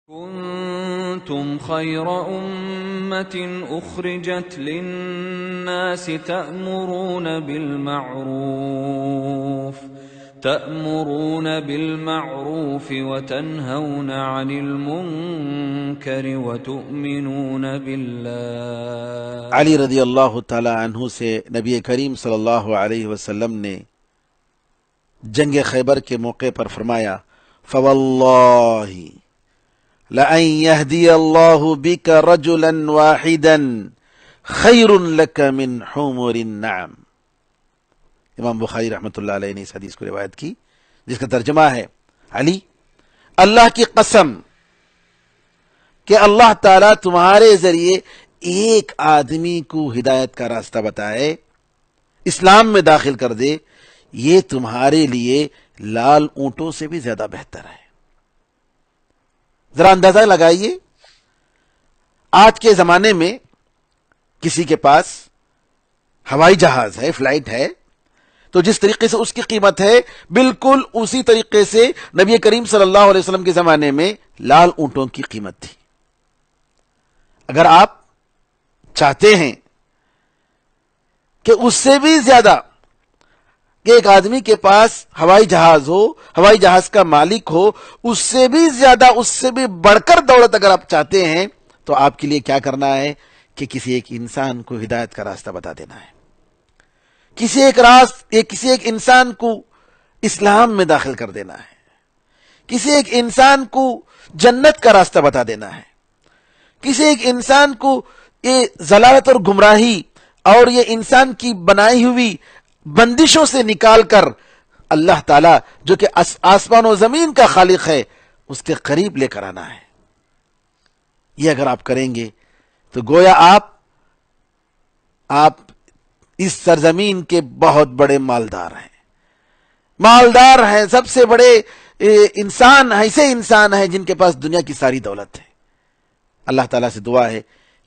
كنتم خير أمة أخرجت للناس تأمرون بالمعروف وتنهون عن المنكر وتؤمنون بالله۔ علی رضی اللہ تعالی عنہ سے نبی کریم صلی اللہ علیہ وسلم نے جنگ خیبر کے موقع پر فرمایا، فواللہ لَأَن يَهْدِيَ اللَّهُ بِكَ رَجُلًا وَاحِدًا خَيْرٌ لَكَ مِنْ حُمُرِ النَّعَمِ۔ امام بخاری رحمۃ اللہ علیہ نے اس حدیث کو روایت کی، جس کا ترجمہ ہے، علی، اللہ کی قسم کہ اللہ تعالیٰ تمہارے ذریعے ایک آدمی کو ہدایت کا راستہ بتائے، اسلام میں داخل کر دے، یہ تمہارے لیے لال اونٹوں سے بھی زیادہ بہتر ہے۔ ذرا اندازہ لگائیے، آج کے زمانے میں کسی کے پاس ہوائی جہاز ہے، فلائٹ ہے، تو جس طریقے سے اس کی قیمت ہے، بالکل اسی طریقے سے نبی کریم صلی اللہ علیہ وسلم کے زمانے میں لال اونٹوں کی قیمت تھی۔ اگر آپ چاہتے ہیں کہ اس سے بھی زیادہ کہ ایک آدمی کے پاس ہوائی جہاز ہو، ہوائی جہاز کا مالک ہو، اس سے بھی زیادہ، اس سے بھی بڑھ کر دولت اگر آپ چاہتے ہیں، تو آپ کے لیے کیا کرنا ہے کہ کسی ایک انسان کو ہدایت کا راستہ بتا دینا ہے، کسی ایک انسان کو اسلام میں داخل کر دینا ہے، کسی ایک انسان کو جنت کا راستہ بتا دینا ہے، کسی ایک انسان کو یہ ضلالت اور گمراہی اور یہ انسان کی بنائی ہوئی بندشوں سے نکال کر اللہ تعالیٰ جو کہ آسمان و زمین کا خالق ہے اس کے قریب لے کر آنا ہے۔ یہ اگر آپ کریں گے تو گویا آپ اس سرزمین کے بہت بڑے مالدار ہیں، سب سے بڑے انسان، ایسے انسان ہیں جن کے پاس دنیا کی ساری دولت ہے۔ اللہ تعالیٰ سے دعا ہے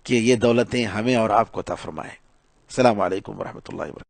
کہ یہ دولتیں ہمیں اور آپ کو عطا فرمائے۔ السلام علیکم ورحمۃ اللہ وبرکاتہ۔